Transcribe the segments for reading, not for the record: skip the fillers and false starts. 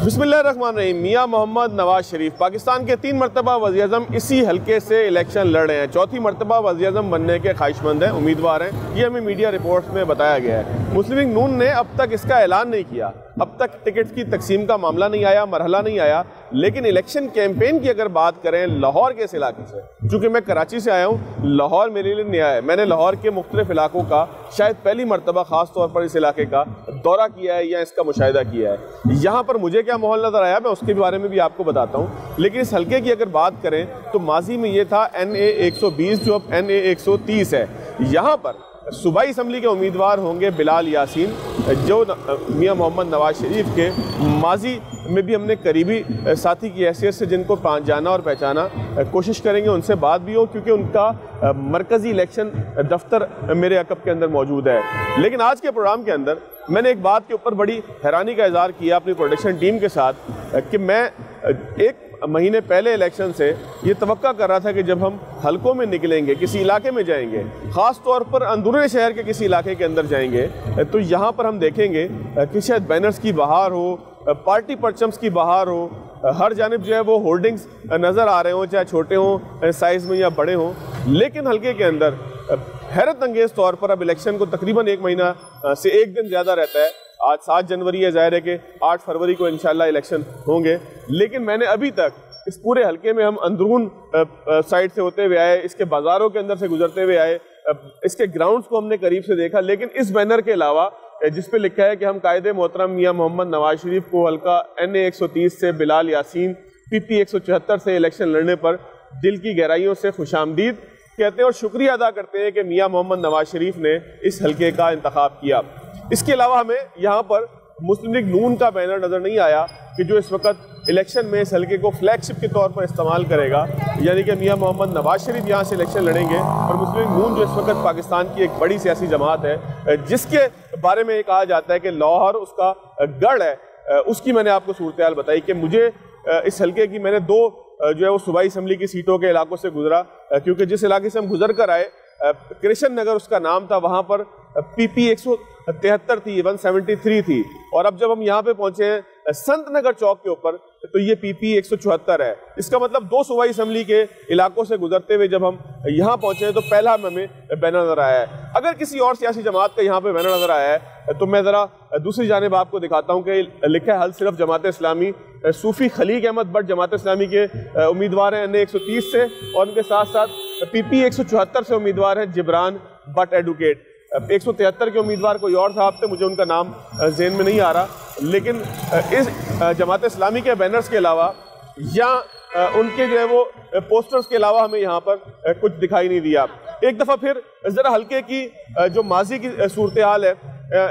बिस्मिल्लाहिर्रहमानिर्रहीम। मियां मोहम्मद नवाज शरीफ पाकिस्तान के 3 मरतबा वज़ीर-ए-आज़म इसी हल्के से इलेक्शन लड़ रहे हैं। चौथी मरतबा वज़ीर-ए-आज़म बनने के ख्वाहिशमंद हैं, उम्मीदवार हैं। ये हमें मीडिया रिपोर्ट्स में बताया गया है। मुस्लिम लीग नून ने अब तक इसका ऐलान नहीं किया, अब तक टिकट की तकसीम का मामला नहीं आया, मरहला नहीं आया। लेकिन इलेक्शन कैंपेन की अगर बात करें लाहौर के इस इलाके से, चूँकि मैं कराची से आया हूँ, लाहौर मेरे लिए नया है। मैंने लाहौर के मुख्तलिफ इलाकों का शायद पहली मरतबा ख़ास तौर पर इस इलाके का दौरा किया है या इसका मुशाहिदा किया है। यहाँ पर मुझे क्या माहौल नज़र आया मैं उसके बारे में भी आपको बताता हूँ। लेकिन इस हल्के की अगर बात करें तो माजी में ये था NA 120 जो अब NA 130 है। यहाँ पर सूबाई असम्बली के उम्मीदवार होंगे बिलाल यासीन, जो मियां मोहम्मद नवाज शरीफ के माजी में भी हमने करीबी साथी की हैसियत से जिनको जाना और पहचाना, कोशिश करेंगे उनसे बात भी हो, क्योंकि उनका मरकज़ी इलेक्शन दफ्तर मेरे अकब के अंदर मौजूद है। लेकिन आज के प्रोग्राम के अंदर मैंने एक बात के ऊपर बड़ी हैरानी का इज़हार किया अपनी प्रोडक्शन टीम के साथ कि मैं एक महीने पहले इलेक्शन से ये तवक्का कर रहा था कि जब हम हलकों में निकलेंगे, किसी इलाके में जाएंगे, ख़ास तौर पर अंदरूनी शहर के किसी इलाके के अंदर जाएंगे, तो यहाँ पर हम देखेंगे कि शायद बैनर्स की बहार हो, पार्टी परचम्स की बहार हो, हर जानिब जो है वो होर्डिंग्स नज़र आ रहे हों, चाहे छोटे हों साइज़ में या बड़े हों। लेकिन हल्के के अंदर हैरत अंगेज़ तौर पर अब इलेक्शन को तकरीबन 1 महीना से 1 दिन ज़्यादा रहता है। आज 7 जनवरी है, ज़ाहिर है कि 8 फरवरी को इंशाल्लाह इलेक्शन होंगे। लेकिन मैंने अभी तक इस पूरे हल्के में हम अंदरून साइड से होते हुए आए, इसके बाज़ारों के अंदर से गुजरते हुए आए, इसके ग्राउंड्स को हमने करीब से देखा। लेकिन इस बैनर के अलावा जिस पे लिखा है कि हम कायदे मोहतरम मियां मोहम्मद नवाज शरीफ को हल्का NA 130 से बिलाल यासीन PP 174 से इलेक्शन लड़ने पर दिल की गहराइयों से खुशामदीद कहते हैं और शुक्रिया अदा करते हैं कि मियां मोहम्मद नवाज शरीफ ने इस हल्के का इंतखाब किया। इसके अलावा हमें यहाँ पर मुस्लिम लीग नून का बैनर नज़र नहीं आया कि जो इस वक्त इलेक्शन में इस हल्के को फ्लैगशिप के तौर पर इस्तेमाल करेगा, यानी कि मियां मोहम्मद नवाज शरीफ यहाँ से इलेक्शन लड़ेंगे और मुस्लिम लीग नून जो इस वक्त पाकिस्तान की एक बड़ी सियासी जमात है, जिसके बारे में कहा जाता है कि लाहौर उसका गढ़ है, उसकी मैंने आपको सूरत हाल बताई कि मुझे इस हल्के की मैंने 2 जो है वो सूबाई असम्बली की सीटों के इलाकों से गुजरा, क्योंकि जिस इलाके से हम गुजर कर आए कृष्ण नगर उसका नाम था, वहाँ पर PP 173 थी, 173 थी। और अब जब हम यहाँ पे पहुँचे हैं संत नगर चौक के ऊपर तो ये PP 174 है। इसका मतलब 2 सूबाई असम्बली के इलाकों से गुजरते हुए जब हम यहाँ पहुँचे हैं तो पहला हमें बैनर नजर आया है। अगर किसी और सियासी जमात का यहाँ पे बैनर नजर आया है तो मैं ज़रा दूसरी जानिब आपको दिखाता हूँ कि लिखा है हल सिर्फ जमात इस्लामी। सूफी खलीक अहमद बट जमात इस्लामी के उम्मीदवार हैं NA 130 से, और उनके साथ साथ PP 174 से उम्मीदवार हैं जिब्रान बट एडवोकेट। 173 के उम्मीदवार कोई और साहब थे, मुझे उनका नाम ज़हन में नहीं आ रहा। लेकिन इस जमात इस्लामी के बैनर्स के अलावा या उनके जो है वो पोस्टर्स के अलावा हमें यहाँ पर कुछ दिखाई नहीं दिया। एक दफ़ा फिर ज़रा हल्के की जो माजी की सूरत हाल है,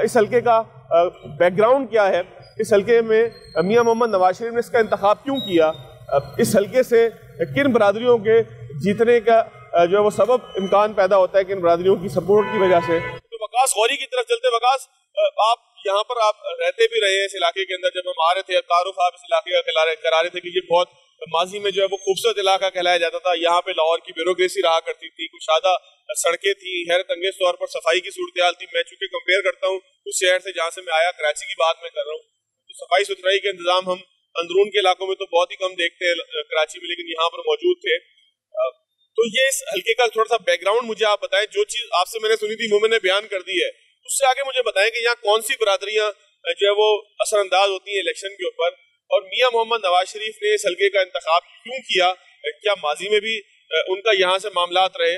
इस हल्के का बैकग्राउंड क्या है, इस हल्के में मियां मोहम्मद नवाज शरीफ ने इसका इंतखाब क्यों किया, इस हल्के से किन बरादरियों के जीतने का जो है वो सबब इम्कान पैदा होता है, किन बरादरियों की सपोर्ट की वजह से। तो वकास गौरी की तरफ चलते। वकास, आप यहाँ पर आप रहते भी रहे हैं इस इलाके के अंदर, जब हम आ रहे थे तारुफ आप इस इलाके का करा रहे थे कि ये बहुत माजी में जो है वो खूबसूरत इलाका कहलाया जाता था। यहाँ पे लाहौर की ब्यूरोक्रेसी रहा करती थी, कुशादा सड़कें थी, हैरत अंगेज तौर पर सफाई की सूरत हाल थी। मैं चूंकि कंपेयर करता हूँ उस शहर से जहाँ से मैं आया, कराची की बात मैं कर रहा हूँ, तो सफाई सुथराई के इंतजाम हम अंदरून के इलाकों में तो बहुत ही कम देखते हैं कराची में, लेकिन यहाँ पर मौजूद थे। तो ये इस हल्के का थोड़ा सा बैकग्राउंड मुझे आप बताएं। जो चीज आपसे मैंने सुनी थी वो मैंने बयान कर दी है, उससे आगे मुझे बताएं कि यहाँ कौन सी बरादरियां जो है वो असरअंदाज होती हैं इलेक्शन के ऊपर, और मियां मोहम्मद नवाज शरीफ ने इस हल्के का इंतखाब क्यों किया, क्या माजी में भी उनका यहाँ से मामलात रहे।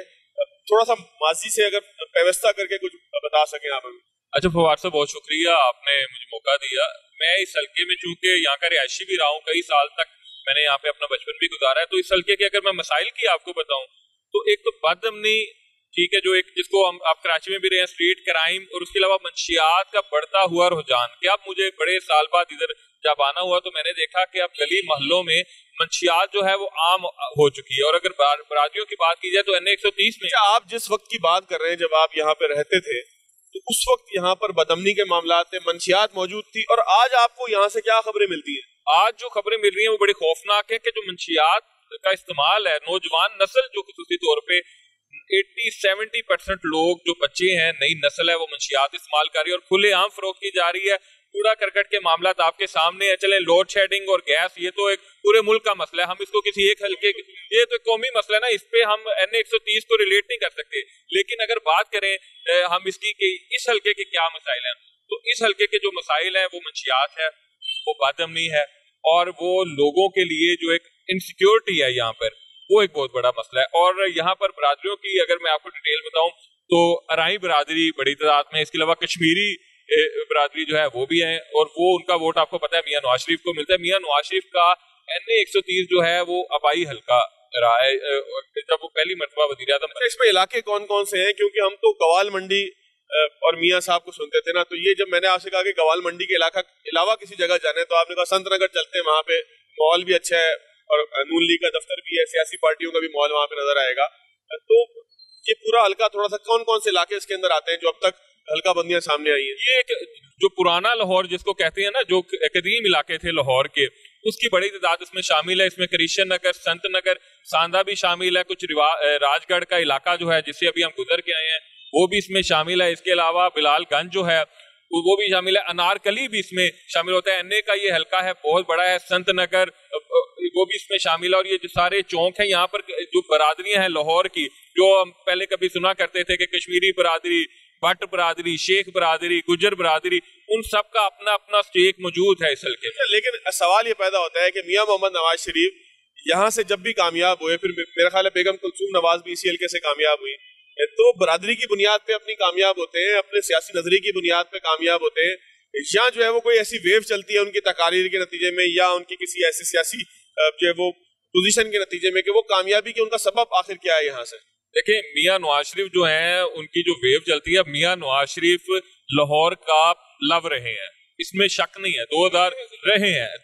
थोड़ा सा माजी से अगर व्यवस्था करके कुछ बता सकें आप हमें। अच्छा फवाद साहब, बहुत शुक्रिया, आपने मुझे मौका दिया। मैं इस हल्के में चूंकि यहाँ का रिहायशी भी रहा हूँ, कई साल तक मैंने यहाँ पे अपना बचपन भी गुजारा है, तो इस हल्के के अगर मैं मसाइल की आपको बताऊं तो एक तो बदअमनी, ठीक है, जो एक जिसको हम आप कराची में भी रहे हैं, स्ट्रीट क्राइम, और उसके अलावा मंशियात का बढ़ता हुआ रुझान। कि अब मुझे बड़े साल बाद इधर जब आना हुआ तो मैंने देखा कि अब गली मोहल्लों में मंशियात जो है वो आम हो चुकी है। और अगर बरातियों की बात की जाए तो NA 130 में आप जिस वक्त की बात कर रहे हैं जब आप यहाँ पे रहते थे तो उस वक्त यहाँ पर बदअमनी के मामलात थे, मंशियात मौजूद थी, और आज आपको यहाँ से क्या खबरें मिलती हैं? आज जो खबरें मिल रही हैं वो बड़ी खौफनाक है कि जो मंशियात का इस्तेमाल है, नौजवान नस्ल जो खुसूसी तौर पे 80-70% लोग जो बच्चे हैं, नई नस्ल है, वो मंशियात इस्तेमाल कर रही है और खुलेआम फरोख्त की जा रही है। कूड़ा करकट के मामला आपके सामने है। चले लोड शेडिंग और गैस, ये तो एक पूरे मुल्क का मसला है, हम इसको किसी एक हल्के, ये तो कौमी मसला है ना, इस पे हम NA 130 को रिलेट नहीं कर सकते। लेकिन अगर बात करें हम इसकी कि इस हल्के के क्या मसाइल हैं, तो इस हल्के के जो मसाइल हैं वो मंशियात है, वो बदअमनी है, और वो लोगों के लिए जो एक इनसिक्योरिटी है यहाँ पर, वो एक बहुत बड़ा मसला है। और यहाँ पर बरादरियों की अगर मैं आपको डिटेल बताऊं तो अराई बरादरी बड़ी तादाद में, इसके अलावा कश्मीरी बरादरी जो है वो भी है, और वो उनका वोट आपको पता है मियां नवाज शरीफ को मिलता है। मियां नवाज शरीफ का NA 130 जो है वो आबाई हल्का रहा है जब वो पहली मरतबा वज़ीर आज़म। इसमें इलाके कौन कौन से हैं, क्योंकि हम तो गवाल मंडी और मियां साहब को सुनते थे ना, तो ये जब मैंने आपसे कहा कि गवाल मंडी के इलाका अलावा किसी जगह जाना है, तो आपने कहा संत नगर चलते हैं, वहाँ पे माहौल भी अच्छा है और नून लीग का दफ्तर भी है, सियासी पार्टियों का भी माहौल वहाँ पे नजर आएगा। तो ये पूरा हल्का थोड़ा सा कौन कौन से इलाके इसके अंदर आते हैं जो अब तक हल्का बंदियां सामने आई है? ये जो पुराना लाहौर जिसको कहते हैं ना, जो कदीम इलाके थे लाहौर के, उसकी बड़ी तादाद इसमें शामिल है। इसमें करीशन नगर, संत नगर, सांदा भी शामिल है, कुछ राजगढ़ का इलाका जो है जिससे अभी हम गुजर के आए हैं वो भी इसमें शामिल है। इसके अलावा बिलालगंज जो है वो भी शामिल है, अनारकली भी इसमें शामिल होता है। NA का ये हल्का है, बहुत बड़ा है। संत नगर वो भी इसमें शामिल है। और ये जो सारे चौक हैं यहाँ पर जो बरादरियां हैं लाहौर की, जो हम पहले कभी सुना करते थे कि कश्मीरी बरादरी, भट्ट बरादरी, शेख बरादरी, गुजर बरादरी, उन सब का अपना अपना स्टेक मौजूद है इस हल्के में। लेकिन सवाल ये पैदा होता है कि मियां मोहम्मद नवाज शरीफ यहाँ से जब भी कामयाब हुए, फिर मेरा ख्याल है बेगम कुलसूम नवाज भी इसी हल्के से कामयाब हुई, तो बरादरी की बुनियाद पे अपनी कामयाब होते हैं, अपने सियासी नजरिए की बुनियाद पे कामयाब होते हैं, या जो है वो कोई ऐसी वेव चलती है उनकी तकारीर के नतीजे में, या उनकी किसी ऐसी सियासी जो है वो पोजीशन के नतीजे में, कि वो कामयाबी की उनका सबब आखिर क्या है यहाँ से? देखिए, मियां नवाज शरीफ जो हैं उनकी जो वेव चलती है, मियां नवाज शरीफ लाहौर का लव रहे हैं, इसमें शक नहीं है।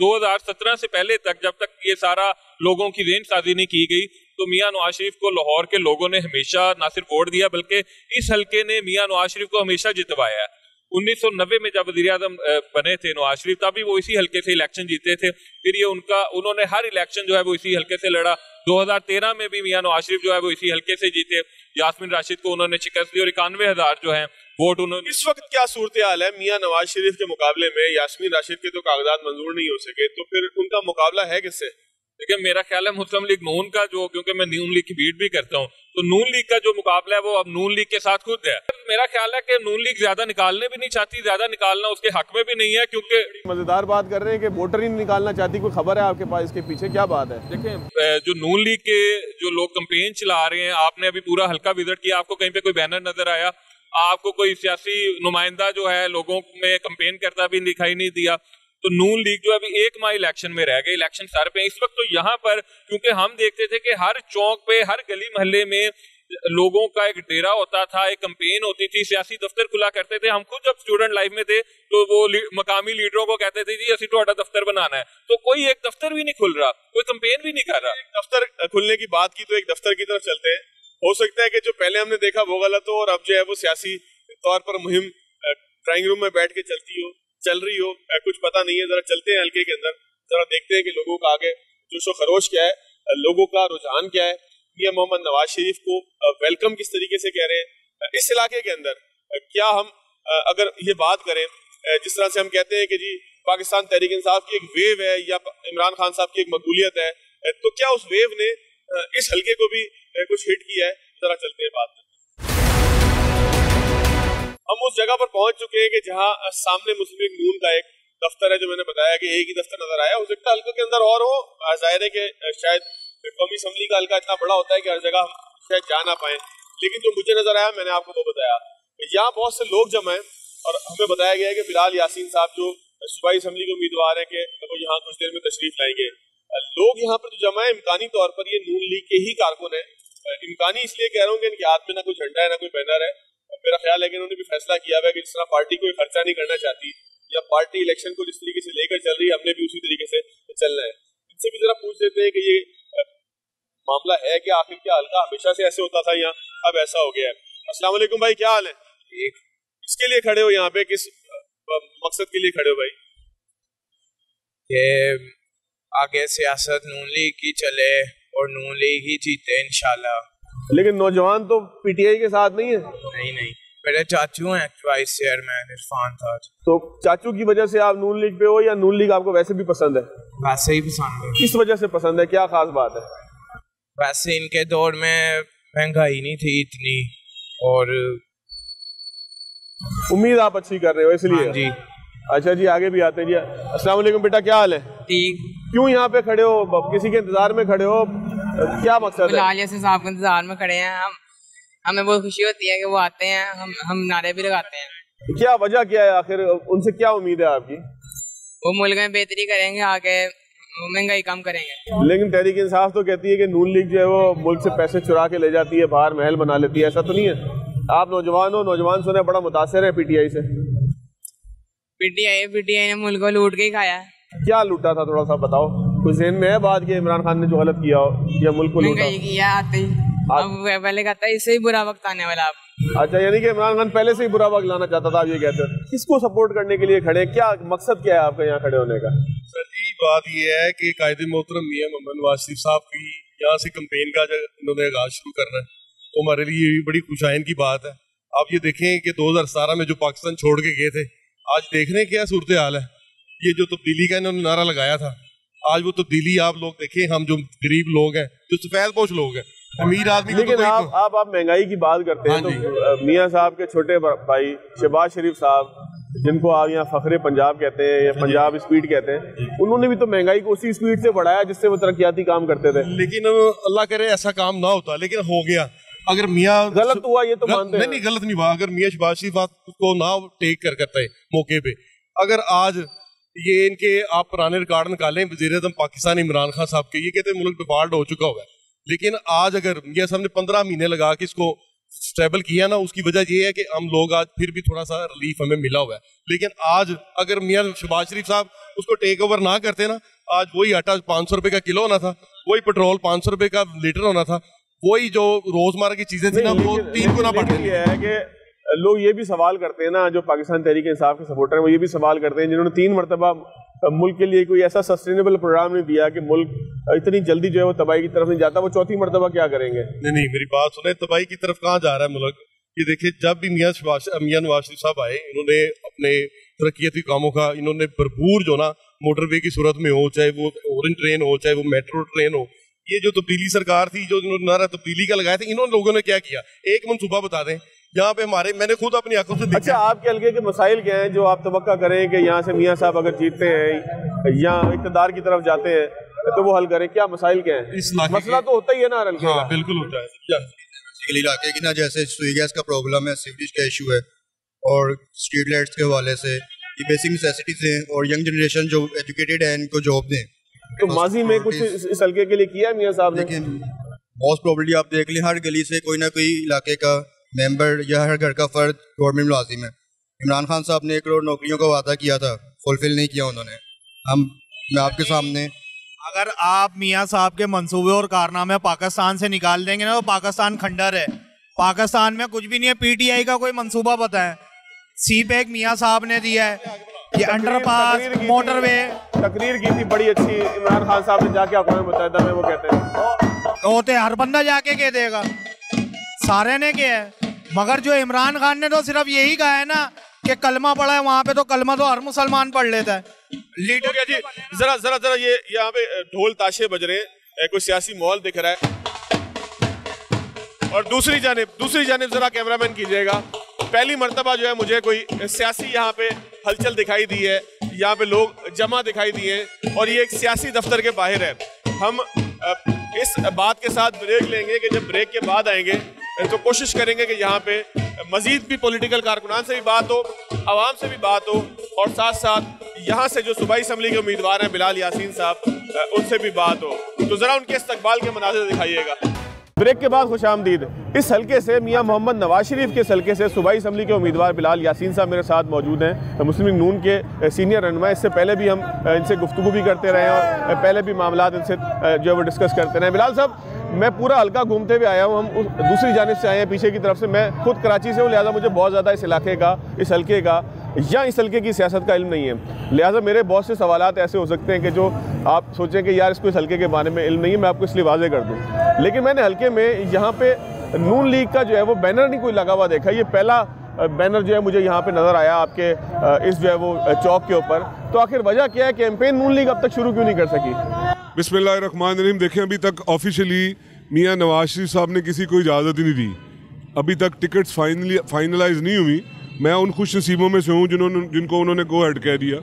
2017 से पहले तक, जब तक ये सारा लोगों की रेंज साजी नहीं की गई, तो मियां नवाज शरीफ को लाहौर के लोगों ने हमेशा ना सिर्फ वोट दिया बल्कि इस हल्के ने मियां नवाज शरीफ को हमेशा जितवाया है। 1990 में जब वज़ीर आज़म बने थे नवाज शरीफ, तभी वो इसी हल्के से इलेक्शन जीते थे। फिर ये उन्होंने हर इलेक्शन जो है वो इसी हल्के से लड़ा। 2013 में भी मियां नवाज शरीफ जो है वो इसी हल्के से जीते। यास्मीन राशिद को उन्होंने शिकस्त दी और 91,000 जो है वोट उन्होंने। इस वक्त क्या सूरत हाल है मियां नवाज शरीफ के मुकाबले में? यास्मीन राशिद के तो कागजात मंजूर नहीं हो सके, तो फिर उनका मुकाबला है किससे? देखिए, मेरा ख्याल है मुस्लिम लीग नून का, जो क्योंकि मैं नून लीग की बीट भी करता हूँ, तो नून लीग का जो मुकाबला है वो अब नून लीग के साथ खुद है। मेरा ख्याल है कि नून लीग ज्यादा निकालने भी नहीं चाहती, ज्यादा निकालना उसके हक में भी नहीं है, क्योंकि मजेदार बात कर रहे हैं कि वोटर ही नहीं निकालना चाहती। कोई खबर है आपके पास इसके पीछे क्या बात है? देखिए, जो नून लीग के जो लोग कैंपेन चला रहे हैं, आपने अभी पूरा हल्का विजिट किया, आपको कहीं पे कोई बैनर नजर आया? आपको कोई सियासी नुमाइंदा जो है लोगों में कैंपेन करता भी दिखाई नहीं दिया? तो नून लीग जो अभी 1 माह इलेक्शन में रह गए, इलेक्शन सर पे इस वक्त। तो यहाँ पर क्योंकि हम देखते थे कि हर चौक पे, हर गली मोहल्ले में लोगों का एक डेरा होता था, एक कैंपेन होती थी, सियासी दफ्तर खुला करते थे। हम खुद जब स्टूडेंट लाइफ में थे तो वो मकामी लीडरों को कहते थे जी असी ਤੁਹਾਡਾ दफ्तर बनाना है, तो कोई एक दफ्तर भी नहीं खुल रहा, कोई कैंपेन भी नहीं कर रहा। दफ्तर खुलने की बात की तो एक दफ्तर की तरफ चलते हैं। हो सकता है कि जो पहले हमने देखा वो गलत हो, और अब जो है वो सियासी तौर पर मुहिम ड्राइंग रूम में बैठ के चल रही हो, कुछ पता नहीं है। जरा चलते हैं हल्के के अंदर, जरा देखते हैं कि लोगों का आगे जोशो खरोश क्या है, लोगों का रुझान क्या है, मियां मोहम्मद नवाज शरीफ को वेलकम किस तरीके से कह रहे हैं इस इलाके के अंदर। क्या हम अगर ये बात करें जिस तरह से हम कहते हैं कि जी पाकिस्तान तहरीक इंसाफ की एक वेव है या इमरान खान साहब की एक मकबूलियत है, तो क्या उस वेव ने इस हल्के को भी कुछ हिट किया है? जरा चलते हैं बात। हम उस जगह पर पहुंच चुके हैं कि जहां सामने मुस्लिम लीग नून का एक दफ्तर है, जो मैंने बताया कि एक ही दफ्तर नजर आया। हो सकता है हल्के के अंदर और हो, जाहिर है कि शायद कौमी असम्बली का हल्का इतना बड़ा होता है कि हर जगह हम शायद जा ना पाए, लेकिन जो मुझे नजर आया मैंने आपको वो बताया। यहाँ बहुत से लोग जमा हैं और हमें बताया गया है कि बिलाल यासीन साहब जो सूबाई असम्बली के उम्मीदवार हैं कि वो यहाँ कुछ देर में तशरीफ लाएंगे। लोग यहाँ पर जो जमा है इम्कानी तौर पर ये नून लीग के ही कारकुन है। इम्कानी इसलिए कह रहा हूँ कि इनके हाथ में ना कोई झंडा है ना कोई बैनर है। मेरा ख्याल है कि इन्होंने भी फैसला किया हुआ है कि जिस तरह पार्टी कोई खर्चा नहीं करना चाहती या पार्टी इलेक्शन को जिस तरीके से लेकर चल रही है, हमने भी उसी तरीके से चलना है। इनसे भी जरा पूछ लेते हैं कि ये मामला है कि आखिर क्या हल्का हमेशा से ऐसे होता था या अब ऐसा हो गया है? अस्सलाम वालेकुम भाई, क्या हाल है? किसके लिए खड़े हो यहाँ पे, किस मकसद के लिए खड़े हो भाई? कि आगे सियासत नून लीग की चले और नून लीग ही जीते इंशाल्लाह। लेकिन नौजवान तो पीटीआई के साथ नहीं है। नहीं, मेरे चाचू हैं वाइस चेयरमैन इरफान ताज। तो चाचू की वजह से आप नून लीग पे हो या नून लीग आपको वैसे भी पसंद है? वैसे ही पसंद है। किस वजह से पसंद है, क्या खास बात है? वैसे इनके दौर में महंगाई नहीं थी इतनी, और उम्मीद आप अच्छी कर रहे हो इसलिए। हाँ जी। अच्छा जी, आगे भी आते हैं जी। अस्सलाम वालेकुम बेटा, क्या हाल है? ठीक। क्यों यहाँ पे खड़े हो, किसी के इंतजार में खड़े हो, क्या मकसद है? बिलाल यासीन साहब के इंतजार में खड़े हैं हम। हमें बहुत खुशी होती है कि वो आते हैं, हम नारे भी लगाते हैं। क्या वजह क्या है आखिर, उनसे क्या उम्मीद है आपकी? वो मुल्क में बेहतरी करेंगे, आगे महंगाई कम करेंगे। लेकिन तहरीक इंसाफ तो कहती है कि नून लीग जो है वो मुल्क से पैसे चुरा के ले जाती है, बाहर महल बना लेती है, ऐसा तो नहीं है? आप नौजवान हो, नौजवान सुने बड़ा मुतासिर है पीटीआई से। पीटीआई ने मुल्क को लूट के ही खाया है। क्या लूटा था, थोड़ा सा बताओ। कुछ ज़हन में है बात के इमरान खान ने जो गलत किया हो या मुल्क को लूटा? महंगाई किया आते ही, अब पहले कहता है इससे ही बुरा वक्त आने वाला अब। अच्छा, यानी कि इमरान खान पहले से ही बुरा वक्त लाना चाहता था, आप ये कहते हो? किसको सपोर्ट करने के लिए खड़े, क्या मकसद क्या है आपका यहाँ खड़े होने का? सर जी, बात ये है कि कायदे मोहतरम मियां मोहम्मद नवाज शरीफ साहब की यहाँ से कैंपेन का इन्होंने आगाज शुरू करना है, तो हमारे लिए बड़ी खुशाइन की बात है। आप ये देखें कि 2017 में जो पाकिस्तान छोड़ के गए थे, आज देख रहे हैं क्या सूरत हाल है। ये जो तब्दीली का इन्होंने नारा लगाया था, आज वो तब्दीली आप लोग देखें, हम जो गरीब लोग हैं, जो सफेद पोश लोग हैं, अमीर आदमी। लेकिन आप महंगाई की बात करते हैं, तो मियां साहब के छोटे भाई शहबाज शरीफ साहब, जिनको आप यहाँ फखरे पंजाब कहते हैं या पंजाब स्पीड कहते हैं, उन्होंने भी तो महंगाई को उसी स्पीड से बढ़ाया जिससे वो तरक्याती काम करते थे। लेकिन अल्लाह करे ऐसा काम ना होता, लेकिन हो गया। अगर मियाँ गलत हुआ ये तो मानते हैं। नहीं, गलत नहीं हुआ। अगर मियाँ शहबाज शरीफ को ना टेक करता है मौके पे, अगर आज ये इनके आप पुराने रिकॉर्ड निकालें, वज़ीर-ए-आज़म पाकिस्तान इमरान खान साहब के, ये कहते हैं मुल्क डिफॉल्ट हो चुका हुआ है, लेकिन आज अगर मियाँ साहब ने 15 महीने लगा के इसको स्टेबल किया ना, उसकी वजह ये है कि हम लोग आज फिर भी थोड़ा सा रिलीफ हमें मिला हुआ है। लेकिन आज अगर मियाँ शहबाज शरीफ साहब उसको टेक ओवर ना करते ना, आज वही आटा 500 रुपए का किलो होना था, वही पेट्रोल 500 रुपए का लीटर होना था, वही जो रोजमर्रा की चीजें थी ना, वो 3 गुना बढ़ गई है। कि लोग ये भी सवाल करते हैं ना, जो पाकिस्तान तहरीक इंसाफ के सपोर्टर हैं, वो ये भी सवाल करते हैं, जिन्होंने 3 मरतबा मुल्क के लिए कोई ऐसा सस्टेनेबल प्रोग्राम नहीं दिया कि मुल्क इतनी जल्दी जो है वो तबाही की तरफ नहीं जाता, वो चौथी मरतबा क्या करेंगे? नहीं, मेरी बात सुने, तबाही की तरफ कहाँ जा रहा है मुल्क? ये देखिए, जब भी मियाँ नवाज शरीफ साहब आए, इन्होंने अपने तरक्याती कामों का इन्होंने भरपूर जो ना मोटरवे की सूरत में हो, चाहे वो ऑरेंज ट्रेन हो, चाहे वो मेट्रो ट्रेन हो, ये जो तब्दीली सरकार थी, जो इन्होंने नारा तब्दीली का लगाया था, इन्होंने लोगों ने क्या किया, एक मनसूबा बता दें यहाँ पे हमारे, मैंने खुद अपनी आंखों से देखा। अच्छा, आपके हल्के के मसाइल क्या हैं जो आप तवक्का करें कि यहाँ से मियाँ साहब अगर जीतते हैं या इक़्तिदार की तरफ जाते हैं तो वो हल करें? क्या मसाइल क्या हैं? इस मसला तो होता ही है ना हर हल्के का। बिल्कुल होता है इलाके की ना, जैसे सुई गैस का प्रॉब्लम है, सीवरेज का इशू है, और स्ट्रीट लाइट्स के हवाले से ये बेसिक नेसेसिटीज हैं, और यंग जनरेशन जो एजुकेटेड है इनको जॉब दें। तो माजी में कुछ इस हल्के के लिए किया है मियाँ साहब ने? लेकिन मोस्ट प्रोबेबली आप देख लें, हर गली से कोई ना कोई इलाके का मेंबर या हर घर का फर्द गवर्नमेंट मुलाजिम है। इमरान खान साहब ने 1 करोड़ नौकरियों का वादा किया था, फुलफिल नहीं किया उन्होंने। मैं आपके सामने, अगर आप मियाँ साहब के मंसूबे और कारनामे पाकिस्तान से निकाल देंगे ना, तो पाकिस्तान खंडर है, पाकिस्तान में कुछ भी नहीं है। पीटीआई का कोई मंसूबा बताएं। सी पैक मियाँ साहब ने दिया है, ये अंडरपास, मोटरवे। तकरीर की थी बड़ी अच्छी इमरान खान साहब ने जाके अक़वाम मुत्तहिदा में, वो कहते हैं होते हर बंदा जाके कह देगा, सारे ने किया है। मगर जो इमरान खान ने तो सिर्फ यही कहा है ना कि कलमा पढ़ा है, वहाँ पे तो कलमा तो हर मुसलमान पढ़ लेता है। लीडर क्या जी, जरा ये यहाँ पे ढोल ताशे बज रहे हैं, कोई सियासी माहौल दिख रहा है, और दूसरी जानिब जरा कैमरामैन कीजिएगा, पहली मर्तबा जो है मुझे कोई सियासी यहाँ पे हलचल दिखाई दी है, यहाँ पे लोग जमा दिखाई दिए हैं, और ये एक सियासी दफ्तर के बाहर है। हम इस बात के साथ ब्रेक लेंगे कि जब ब्रेक के बाद आएंगे तो कोशिश करेंगे कि यहाँ पे मजीद भी पॉलिटिकल कारकुनान से भी बात हो, आवाम से भी बात हो, और साथ साथ यहाँ से जो सूबाई असम्बली के उम्मीदवार हैं बिलाल यासीन साहब, उनसे भी बात हो। तो ज़रा उनके इस्तकबाल के मनाज़िर दिखाइएगा। ब्रेक के बाद खुशामदीद। इस हल्के से मियाँ मोहम्मद नवाज शरीफ के हल्के से सूबाई असम्बली के उम्मीदवार बिलाल यासीन साहब मेरे साथ मौजूद हैं, मुस्लिम लीग नून के सीनियर रहनुमा। इससे पहले भी हम इनसे गुफ्तगू भी करते रहे और पहले भी मामला इनसे जो है वो डिस्कस करते रहे। बिलाल साहब, मैं पूरा हल्का घूमते हुए आया हूँ, हम दूसरी जानिब से आए हैं पीछे की तरफ से। मैं खुद कराची से हूँ, लिहाजा मुझे बहुत ज़्यादा इस इलाके का, इस हल्के का या इस हल्के की सियासत का इल्म नहीं है, लिहाजा मेरे बहुत से सवालात ऐसे हो सकते हैं कि जो आप सोचें कि यार इसको इस हल्के के बारे में इल्म नहीं है, मैं आपको इसलिए वाज़े कर दूँ। लेकिन मैंने हल्के में यहाँ पे नून लीग का जो है वो बैनर नहीं कोई लगा हुआ देखा। ये पहला बैनर जो है मुझे यहाँ पे नज़र आया आपके इस जो है वो चौक के ऊपर, तो आखिर वजह क्या है? कैंपेन नून लीग अब तक शुरू क्यों नहीं कर सकी? बिस्मिल्लाहिर्रहमानिर्रहीम। देखें, अभी तक ऑफिशियली मियाँ नवाज शरीफ साहब ने किसी को इजाज़त ही नहीं दी, अभी तक टिकट्स फाइनलाइज नहीं हुई। मैं उन खुश नसीबों में से हूँ जिनको उन्होंने गो हेड कह दिया।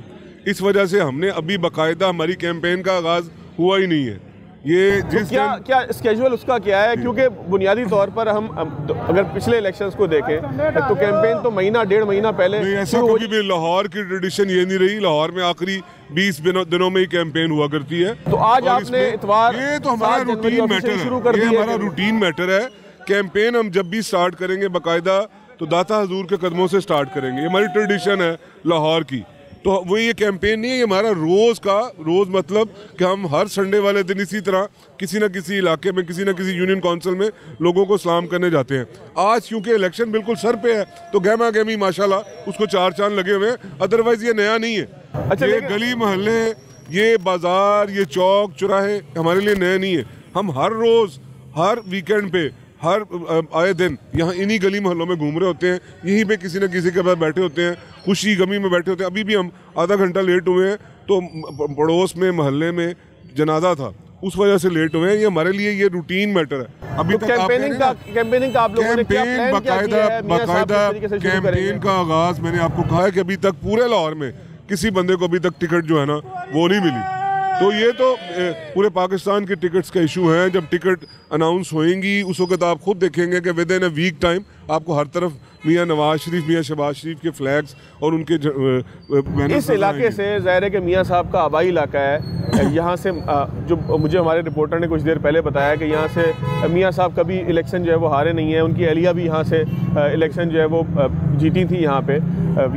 इस वजह से हमने अभी बाकायदा हमारी कैंपेन का आगाज़ हुआ ही नहीं है। ये जिस क्या स्केजुअल उसका क्या है? क्योंकि बुनियादी तौर पर हम अगर पिछले इलेक्शंस को देखें तो कैंपेन तो महीना 1.5 महीना पहले नहीं, ऐसा कभी भी लाहौर की ट्रेडिशन ये नहीं रही। लाहौर में आखिरी 20 दिनों में ही कैंपेन हुआ करती है। तो आज आपने इतवार, ये तो हमारा रूटीन मैटर है, ये हमारा रूटीन मैटर है। कैंपेन हम जब भी स्टार्ट करेंगे बाकायदा तो दाता हजूर के कदमों से स्टार्ट करेंगे, ये हमारी ट्रेडिशन है लाहौर की। तो वो ये कैंपेन नहीं है, ये हमारा रोज़ मतलब कि हम हर संडे वाले दिन इसी तरह किसी न किसी इलाके में, किसी न किसी यूनियन काउंसिल में लोगों को सलाम करने जाते हैं। आज क्योंकि इलेक्शन बिल्कुल सर पे है तो गहमा गहमी माशाल्लाह उसको 4 चांद लगे हुए हैं, अदरवाइज ये नया नहीं है। अच्छा, ये गली मोहल्ले, ये बाजार, ये चौक चौराहे हमारे लिए नए नहीं है। हम हर रोज़, हर वीकेंड पे, हर आए दिन यहाँ इन्हीं गली मोहल्लों में घूम रहे होते हैं, यहीं पे किसी न किसी के पास बैठे होते हैं, खुशी गमी में बैठे होते हैं। अभी भी हम आधा घंटा लेट हुए हैं तो पड़ोस में मोहल्ले में जनाजा था, उस वजह से लेट हुए हैं। ये हमारे लिए ये रूटीन मैटर है। अभी तो कैंपेनिंग का आप लोगों ने क्या प्लान किया है? बाकायदा कैंपेन का आगाज मैंने आपको कहा है कि अभी तक पूरे लाहौर में किसी बंदे को अभी तक टिकट जो है ना वो नहीं मिली। तो ये तो पूरे पाकिस्तान के टिकट्स का इशू है। जब टिकट अनाउंस होएंगी उस वक्त आप खुद देखेंगे कि within a week time आपको हर तरफ मियाँ नवाज शरीफ, मियाँ शहबाज शरीफ के फ्लैग्स और उनके इस इलाके से ज़ाहिर है कि मियाँ साहब का आबाई इलाका है। यहाँ से जो मुझे हमारे रिपोर्टर ने कुछ देर पहले बताया कि यहाँ से मियाँ साहब कभी इलेक्शन जो है वो हारे नहीं है। उनकी अहलिया भी यहाँ से इलेक्शन जो है वो जीती थी। यहाँ पे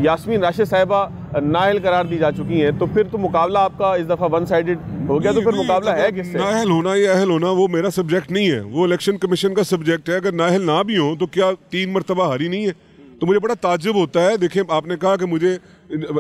यास्मीन राशिद साहिबा नाअहल करार दी जा चुकी हैं। तो फिर तो मुकाबला आपका इस दफ़ा वन साइडेड हो गया। तो फिर मुकाबला है किससे? नाअहल होना या अहल होना वो मेरा सब्जेक्ट नहीं है, वो इलेक्शन कमीशन का सब्जेक्ट है। अगर नाअहल ना भी हो तो क्या 3 मरतबा हारी नहीं है? तो मुझे बड़ा ताज्जुब होता है। देखिए, आपने कहा कि मुझे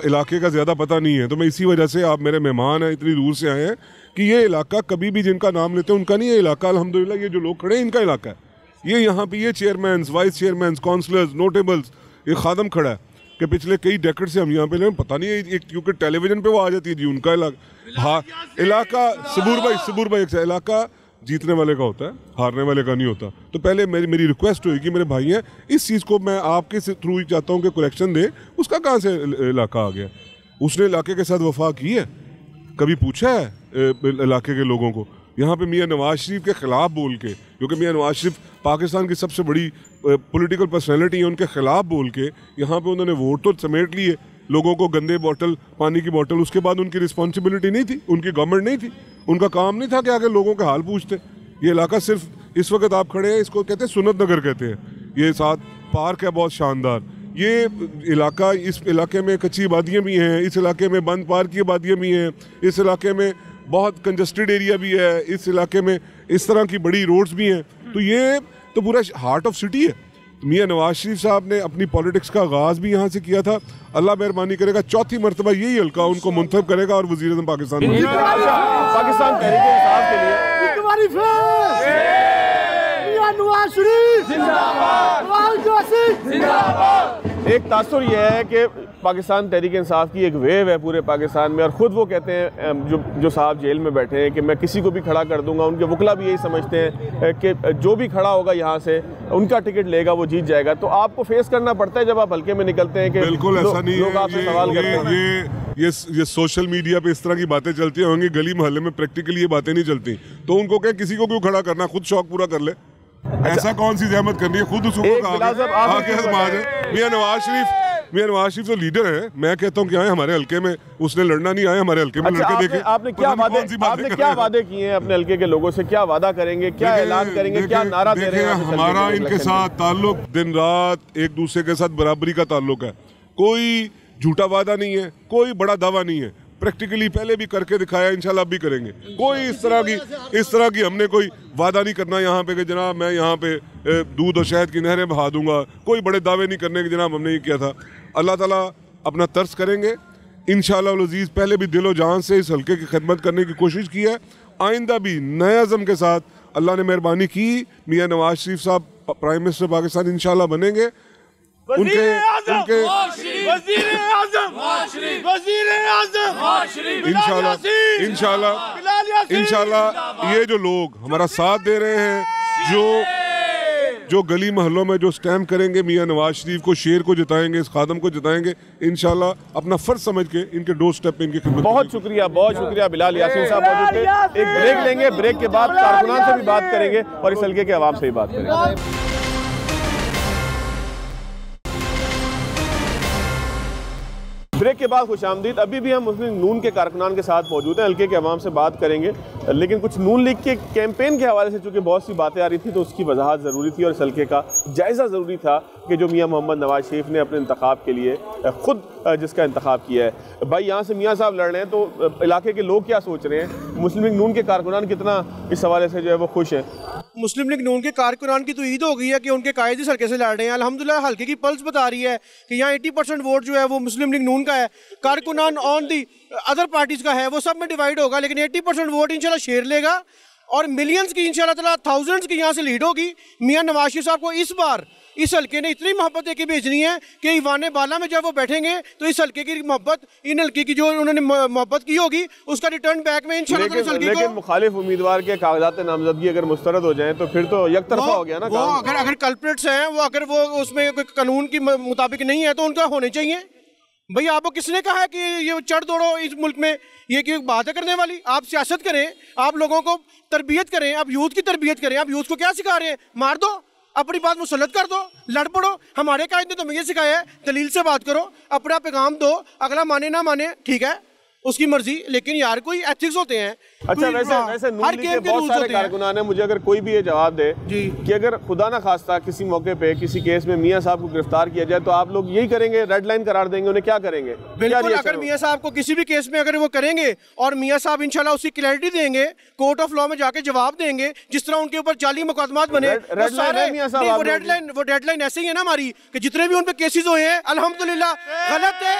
इलाके का ज़्यादा पता नहीं है, तो मैं इसी वजह से, आप मेरे मेहमान हैं, इतनी दूर से आए हैं, कि ये इलाका कभी भी जिनका नाम लेते हैं उनका नहीं है इलाका। अल्हम्दुलिल्लाह ये जो लोग खड़े हैं इनका इलाका है। ये यहाँ पे ये chairman, vice chairman, counsellors, notables, ये खादम खड़ा है कि पिछले कई डेकेड से हम यहाँ पे लें, पता नहीं है क्योंकि टेलीविजन पे वो आ जाती है जी उनका इलाका। हाँ, इलाका सबूर भाई इलाका जीतने वाले का होता है, हारने वाले का नहीं होता। तो पहले मेरी रिक्वेस्ट होगी मेरे भाई हैं, इस चीज़ को मैं आपके थ्रू ही चाहता हूँ कि करेक्शन दे। उसका कहाँ से इलाका आ गया? उसने इलाके के साथ वफा की है? कभी पूछा है इलाके के लोगों को? यहाँ पे मियाँ नवाज शरीफ के ख़िलाफ़ बोल के, क्योंकि मियाँ नवाज शरीफ पाकिस्तान की सबसे बड़ी पॉलिटिकल पर्सनैलिटी है, उनके ख़िलाफ़ बोल के यहाँ पे उन्होंने वोट तो समेट लिए, लोगों को गंदे बोतल, पानी की बोतल, उसके बाद उनकी रिस्पॉन्सिबिलिटी नहीं थी, उनकी गवर्नमेंट नहीं थी, उनका काम नहीं था कि आगे लोगों के हाल पूछते। ये इलाका सिर्फ इस वक्त आप खड़े हैं, इसको कहते हैं सुन्नत नगर कहते हैं। ये साथ पार्क है बहुत शानदार। ये इलाका, इस इलाके में कच्ची आबादियाँ भी हैं, इस इलाके में बंद पार्क की आबादियाँ भी हैं, इस इलाके में बहुत कंजस्टेड एरिया भी है, इस इलाके में इस तरह की बड़ी रोड्स भी हैं। तो ये तो पूरा हार्ट ऑफ सिटी है। मियाँ नवाज शरीफ साहब ने अपनी पॉलिटिक्स का आगाज़ भी यहाँ से किया था। अल्लाह मेहरबानी करेगा 4थी मरतबा यही हल्का उनको मुंतखब करेगा और वज़ीर-ए-आज़म पाकिस्तान पाकिस्तान तहरीक इंसाफ के लिए एक तासुर यह है कि पाकिस्तान तहरीक इंसाफ की एक वेव है पूरे पाकिस्तान में, और ख़ुद वो कहते हैं जो साहब जेल में बैठे हैं कि मैं किसी को भी खड़ा कर दूंगा। उनके वकला भी यही समझते हैं कि जो भी खड़ा होगा यहाँ से उनका टिकट लेगा वो जीत जाएगा। तो आपको फेस करना पड़ता है जब आप हल्के में निकलते हैं कि बिल्कुल ऐसा नहीं लोग आपसे सवाल करते हैं। ये सोशल मीडिया पे इस तरह की बातें चलती होंगी, गली मोहल्ले में प्रैक्टिकली ये बातें नहीं चलती। तो उनको क्या किसी को क्यों खड़ा करना, खुद शौक पूरा कर ले। ऐसा कौन सी जहमत करनी है, खुद उसको मियाँ नवाज शरीफ तो लीडर है। मैं कहता हूँ कि आए हमारे हल्के में, उसने लड़ना नहीं, आए हमारे हल्के में लड़के देखे। आपने क्या वादे किए हैं अपने हल्के के लोगों से? क्या वादा करेंगे, क्या ऐलान करेंगे, क्या नारा दे रहे हैं? हमारा इनके साथ ताल्लुक दिन रात एक दूसरे के साथ बराबरी का ताल्लुक है। कोई झूठा वादा नहीं है, कोई बड़ा दावा नहीं है। प्रैक्टिकली पहले भी करके दिखाया, इंशाल्लाह भी करेंगे। कोई इस तरह की हमने कोई वादा नहीं करना यहाँ पे कि जनाब मैं यहाँ पे दूध और शहद की नहरें बहा दूंगा। कोई बड़े दावे नहीं करने के जनाब हमने ये किया था। अल्लाह ताला अपना तर्स करेंगे इंशाअल्लाह अज़ीज़। पहले भी दिलो जान से इस हल्के की खिदमत करने की कोशिश की है, आइंदा भी नए अज़म के साथ अल्लाह ने मेहरबानी की। मियाँ नवाज शरीफ साहब प्राइम मिनिस्टर पाकिस्तान इंशाअल्लाह बनेंगे। उनके इंशाल्लाह ये जो लोग हमारा साथ दे रहे हैं, जो गली मोहल्लों में जो स्टैम्प करेंगे, मियां नवाज शरीफ को, शेर को जिताएंगे, इस खादम को जिताएंगे, इंशाल्लाह अपना फर्ज समझ के इनके डोर स्टेप पे इनकी खिदमत। बहुत शुक्रिया बिलाल यासीन साहब मौजूद थे। एक ब्रेक लेंगे, ब्रेक के बाद कारकुनान से भी बात करेंगे और इस हल्के के अवाम से भी बात करेंगे। ब्रेक के बाद खुशामदीद। अभी भी हम मुस्लिम नून के कारकुनान के साथ मौजूद हैं, हल्के के अवाम से बात करेंगे, लेकिन कुछ नून लीग के कैंपेन के हवाले से चूँकि बहुत सी बातें आ रही थी तो उसकी वजाहत ज़रूरी थी और इस हल्के का जायज़ा ज़रूरी था कि जो मियाँ मोहम्मद नवाज शरीफ ने अपने इंतखाब के लिए ख़ुद जिसका इंतखाब किया है। भाई यहाँ से मियाँ साहब लड़ रहे हैं तो इलाके के लोग क्या सोच रहे हैं? मुस्लिम लीग नून के कारकुनान कितना इस हवाले से जो है वो खुश हैं? मुस्लिम लीग नून के कारकुनान की तो ईद हो गई है कि उनके कायद इस हल्के से लड़ रहे हैं। अल्हम्दुलिल्लाह हल्के की पल्स बता रही है कि यहाँ 80% वोट जो है वो मुस्लिम लीग नून का है, कारकुनान ऑन दी अदर पार्टीज का है, वो सब में डिवाइड होगा, लेकिन 80% वोट इंशाल्लाह शेर लेगा और मिलियंस की इंशाल्लाह ताला थाउजेंड्स की यहाँ से लीड होगी। मियाँ नवाज शरीफ साहब को इस बार इस हल्के ने इतनी मोहब्बत देके भेजनी है कि ईवान बाला में जब वो बैठेंगे तो इस हल्के की मोहब्बत, इन हल्के की जो उन्होंने मोहब्बत की होगी उसका रिटर्न बैक में इंशाल्लाह। लेकिन मुखालिफ उम्मीदवार के कागजात नामजदगी अगर मुस्तरद हो जाए तो फिर तो एक तरफा हो गया ना वो अगर कल्प्रिट्स हैं, वो अगर वो उसमें कानून के मुताबिक नहीं है तो उनका होने चाहिए। भाई आपको किसने कहा है कि ये चढ़ दौड़ो इस मुल्क में? ये की बात है करने वाली? आप सियासत करें, आप लोगों को तरबियत करें, आप यूथ की तरबियत करें। आप यूथ को क्या सिखा रहे हैं? मार दो, अपनी बात मुसल्लत कर दो, लड़ पड़ो। हमारे कायद ने तुम्हें ये सिखाया है दलील से बात करो, अपना पैगाम दो, अगला माने ना माने ठीक है उसकी मर्जी, लेकिन यार कोई एथिक्स होते हैं। अच्छा वैसे नून लीग के बहुत सारे कारकुनान हैं, मुझे अगर कोई भी ये जवाब दे कि अगर खुदा ना खास्ता किसी मौके पे किसी केस में मियां साहब को गिरफ्तार किया जाए तो आप लोग यही करेंगे, रेड लाइन करार देंगे, उन्हें क्या करेंगे? बिल्कुल, अगर मियां साहब को किसी भी केस में अगर वो करेंगे और मियां साहब इंशाल्लाह उसकी क्लैरिटी देंगे, कोर्ट ऑफ लॉ में जाके जवाब देंगे, जिस तरह उनके ऊपर जाली मुकदमात बने, वो डेडलाइन ऐसे ही है ना हमारी कि जितने भी उन पे केसेस हुए हैं अल्हम्दुलिल्लाह गलत है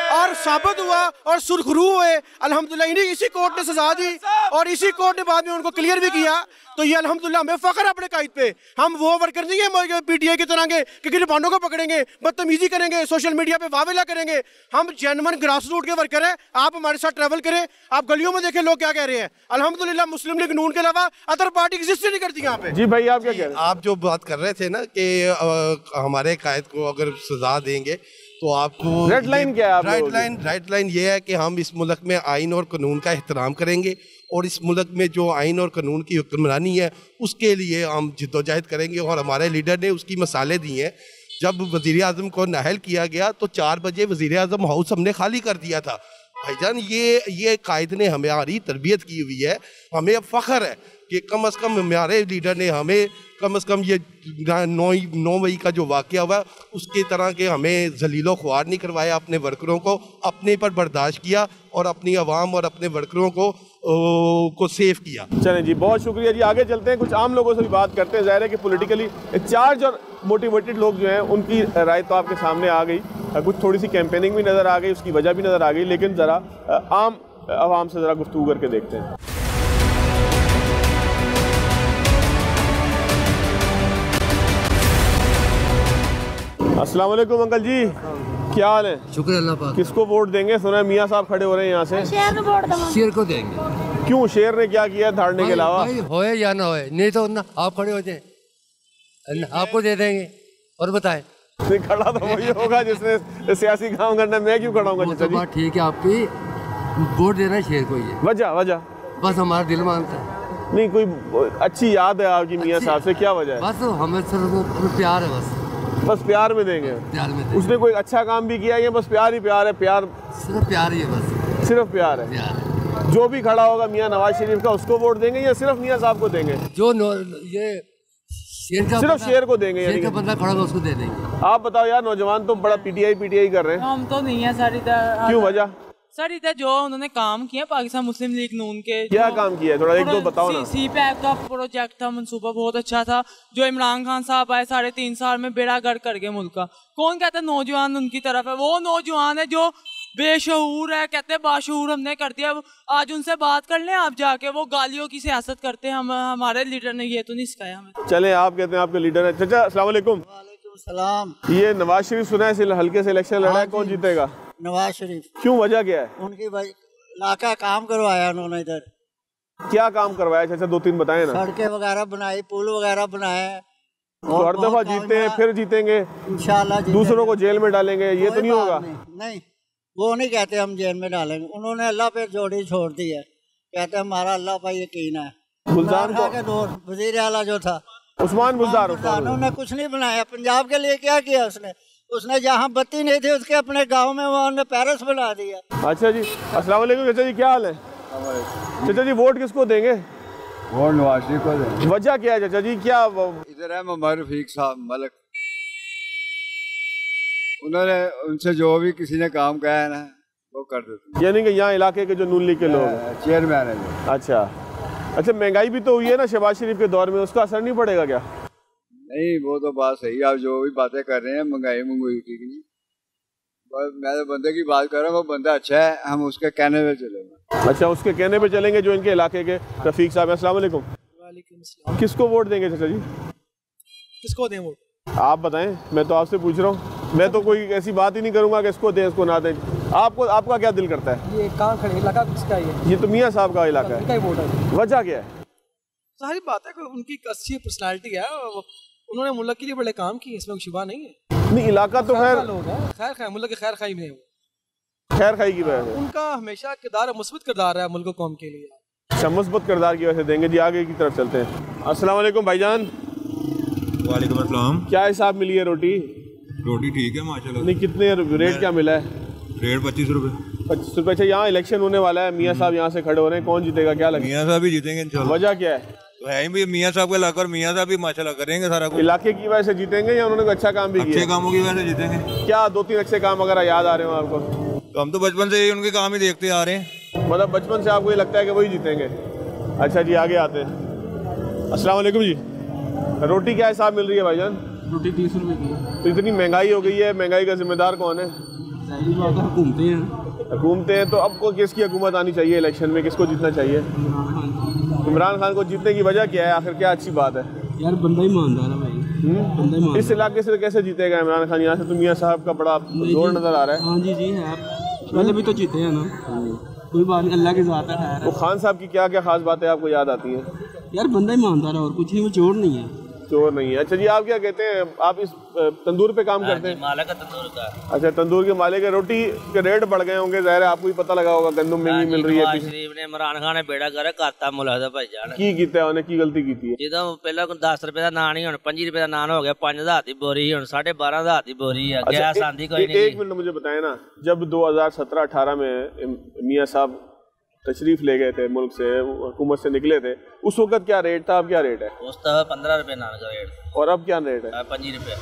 और साबित हुआ और सुरखरू हुए, अल्हम्दुलिल्लाह इसी कोर्ट ने सजा दी और इसी कोर्ट ने बाद में उनको क्लियर भी किया। तो ये अल्हम्दुलिल्लाह हमें फख्र है अपने कायद पे। हम वो वर्कर नहीं है पीटीआई की तरह के कि गिरबानों को पकड़ेंगे, बदतमीजी करेंगे, सोशल मीडिया पे वावेला करेंगे। हम जेन्युइन ग्रास रूट के वर्कर हैं। आप हमारे साथ ट्रैवल करें, आप गलियों में देखें लोग क्या कह रहे हैं। अल्हम्दुलिल्लाह मुस्लिम लीग नून के अलावा अदर पार्टी एग्जिस्ट नहीं करती यहाँ पे। जी भाई आप क्या कह रहे हैं? आप जो बात कर रहे थे ना कि हमारे कायद को अगर सजा देंगे तो आपको रेड लाइन क्या है? रेड लाइन ये है कि हम इस मुल्क में आइन और कानून का एहतराम करेंगे और इस मुल्क में जो आइन और कानून की हुक्मरानी है उसके लिए हम जिद्दोजहद करेंगे और हमारे लीडर ने उसकी मिसालें दी हैं। जब वज़ीर आज़म को नाअहल किया गया तो 4 बजे वज़ीर आज़म हाउस हमने खाली कर दिया था। भाईजान ये कायद ने हमारी तरबियत की हुई है, हमें फ़ख्र है कि कम से कम हमारे लीडर ने हमें कम से कम ये 9 मई का जो वाक़या हुआ उसके तरह के हमें जलीलो ख्वार नहीं करवाया, अपने वर्करों को अपने पर बर्दाश्त किया और अपनी आवाम और अपने वर्करों को सेव किया। चलें जी, बहुत शुक्रिया जी। आगे चलते हैं, कुछ आम लोगों से भी बात करते हैं। ज़ाहिर है कि पॉलिटिकली चार्ज और मोटिवेटेड लोग जो हैं उनकी राय तो आपके सामने आ गई, कुछ थोड़ी सी कैंपेनिंग भी नज़र आ गई, उसकी वजह भी नज़र आ गई, लेकिन ज़रा आम आवाम से ज़रा गुफ्तगू करके देखते हैं। अस्सलाम वालेकुम अंकल जी, क्या हाल है? शुक्र अल्लाह पाक। किसको वोट देंगे? सुना है मियाँ साहब खड़े हो रहे हैं यहाँ से। शेर को देंगे। क्यों? शेर ने क्या किया धाड़ने के अलावा? होए या ना होए, नहीं तो ना आप खड़े हो जाए, आपको दे देंगे। और बताएं, खड़ा तो वही होगा जिसने सियासी काम करना, मैं क्यों खड़ा हूँ? तो बात ठीक है आपकी, वोट देना शेर को ही है। वजह बस हमारा दिल मानता है। नहीं, कोई अच्छी याद है आपकी मियाँ साहब से? क्या वजह है? बस हमें सिर्फ प्यार है, बस प्यार में देंगे। प्यार में देंगे। उसने कोई अच्छा काम भी किया, ये बस प्यार ही प्यार है? प्यार, सिर्फ प्यार ही है, बस सिर्फ प्यार है। जो भी खड़ा होगा मियाँ नवाज शरीफ का उसको वोट देंगे या सिर्फ मियाँ साहब को देंगे? जो ये शेर का सिर्फ शेर को देंगे, शेर का बंदा खड़ा होगा उसको दे देंगे। आप बताओ यार, नौजवान तो बड़ा पीटीआई कर रहे हैं। हम तो नहीं है सर इधर। क्यों वजह? सर इधर जो उन्होंने काम किया पाकिस्तान मुस्लिम लीग नून के, क्या काम किया है? थोड़ा एक दो बताओ ना। सी पैक का प्रोजेक्ट था, मंसूबा बहुत अच्छा था। जो इमरान खान साहब आए 3.5 साल में बेड़ा गर्क कर गए मुल्क का। कौन कहता है नौजवान उनकी तरफ है? वो नौजवान है जो बेशऊर है, कहते हैं बाशऊर हमने कर दिया। आज उनसे बात कर लें आप जाके, वो गालियों की सियासत करते हैं। हमारे लीडर ने ये तो नहीं सिखाया हमें। चले, आप कहते हैं आपके लीडर है। चाचा अस्सलाम वालेकुम, सलाम। ये नवाज शरीफ सुना है हल्के से इलेक्शन लड़ा है, कौन जीतेगा? नवाज शरीफ। क्यों, वजह क्या है? उनकी इलाका काम करवाया उन्होंने इधर। क्या काम करवाया चाचा, 2-3 बताए ना। सड़कें वगैरह बनाई, पुल वगैरह बनाए। तो हर दफा जीतते हैं फिर जीतेंगे इंशाल्लाह, दूसरों को जेल में डालेंगे, ये तो नहीं होगा। नहीं, वो नहीं कहते हम जेल में डालेंगे। उन्होंने अल्लाह पे जोड़ी छोड़ दी है, कहते हमारा अल्लाह पर यकीन है। गुलजार के दौर वजीर आला जो था उस्मान बुज़दार, उन्होंने कुछ नहीं बनाया। पंजाब के लिए क्या किया उसने जहाँ बत्ती नहीं थी उसके अपने गांव में उन्होंने पैलेस बना दिया। अच्छा जी, अस्सलाम वालेकुम चाचा जी, क्या हाल है? चाचा जी वोट किसको देंगे? वोट नवाज शरीफ को देंगे। वजह क्या है चाचा जी? क्या इधर है मोहम्मद रफीक साहब मलिक, उन्होंने उनसे जो भी किसी ने काम कहा है ना वो कर देते। यानी कि यहाँ इलाके के जो नून लीग के लोग चेयरमैन है। अच्छा, महंगाई भी तो हुई है ना शहबाज शरीफ के दौर में, उसका असर नहीं पड़ेगा क्या? नहीं, वो तो बात सही है, आप जो भी बातें कर रहे हैं महंगाई ठीक नहीं, मैं तो बंदे की बात कर रहा हूँ, वो बंदा अच्छा है, हम उसके कहने पे चलेंगे। अच्छा, उसके कहने पे चलेंगे, जो इनके इलाके के रफीक साहब। अस्सलाम वालेकुम। किसको वोट देंगे चाचा जी? किसको दें वोट? आप बताएं, मैं तो आपसे पूछ रहा हूँ। मैं तो कोई ऐसी बात ही नहीं करूँगा कि इसको दें इसको ना दें। आपका क्या दिल करता है? ये कहाँ खड़े इलाका किसका ये तो मियाँ साहब का इलाका है। वजह क्या है? सारी बात है कि उनकी अच्छी पर्सनालिटी है, उन्होंने मुल्क के लिए बड़े काम किए, इसमें शुबा नहीं है। नहीं, इलाका तो खैर खैर मुल्क के खैर खाई में खैर खाई की वजह से उनका हमेशा किरदार मुस्बत किरदार है मुल्क कौम के लिए। अच्छा, मुस्बत किरदार की वजह से देंगे जी। आगे की तरफ चलते हैं। अस्सलाम वालेकुम भाईजान। वालेकुम अस्सलाम। क्या हिसाब मिली है रोटी? रोटी ठीक है माशाल्लाह। नहीं, कितने रेट क्या मिला है? रेट 25 रुपए। 25 रुपए। अच्छा, यहाँ इलेक्शन होने वाला है, मियाँ साहब यहाँ से खड़े हो रहे हैं, कौन जीतेगा क्या लगता है? मियाँ साहब ही जीतेंगे इंशाल्लाह। वजह क्या है? तो है ही मियाँ साहब का इलाका और मियाँ साहब भी माशाल्लाह करेंगे सारा कुछ। इलाके की वजह से जीतेंगे या उन्होंने अच्छा काम भी किया? अच्छे कामों की वजह से जीतेंगे। क्या 2-3 अच्छे काम अगर याद आ रहे हो आपको? तो हम तो बचपन से ही उनके काम ही देखते आ रहे हैं। मतलब बचपन से आपको ये लगता है कि वही जीतेंगे? अच्छा जी, आगे आते हैं। अस्सलाम वालेकुम जी। रोटी क्या हिसाब मिल रही है भाईजान? रोटी 30 रुपए की। तो इतनी महंगाई हो गई है, महंगाई का जिम्मेदार कौन है? हुकूमतें हैं। तो अब किसकी हुकूमत आनी चाहिए इलेक्शन में, किसको जीतना चाहिए? इमरान खान को जीतने की वजह क्या है आखिर? क्या अच्छी बात है? यार बंदा ही ईमानदार है भाई, बंदा ईमानदार। इस इलाके से कैसे जीतेगा इमरान खान? यहाँ से तो मियाँ साहब का बड़ा जोर नजर आ रहा है। हाँ जी है, पहले भी तो जीते हैं ना, कोई बात नहीं, अल्लाह की ज़ात है। तो खान साहब की क्या क्या खास बातें आपको याद आती हैं? यार बंदा ईमानदार है और कुछ नहीं, वो चोर नहीं है। चोर नहीं है। अच्छा जी, आप क्या कहते हैं? आप इस तंदूर पे काम करते हैं? मालिक तंदूर का। अच्छा, तंदूर के मालिक है। रोटी के रेट बढ़ गए होंगे, ज़ाहिर है आपको ही पता लगा होगा, गंदम महंगी मिल रही है। नवाज शरीफ ने इमरान खान ने बेड़ा कर करता मुलाजा भाई जान की कीता है, उन्हें की गलती की है? ਜਦੋਂ ਪਹਿਲਾਂ 10 ਰੁਪਏ ਦਾ ਨਾਨ ਹੀ ਹੁਣ 5 ਰੁਪਏ ਦਾ ਨਾਨ ਹੋ ਗਿਆ, 5000 ਦੀ ਬੋਰੀ ਹੁਣ 12.5 ਦੀ ਬੋਰੀ है। गैस आंधी कोई नहीं। एक मिनट मुझे बताएं ना, जब 2017-18 में मियाँ साहब तशरीफ ले गए थे मुल्क से, हुकूमत से निकले थे, उस वक्त क्या रेट था, अब क्या रेट है? उस तरह 15 रुपए नान का रेट, और अब क्या रेट है? 5 रुपए।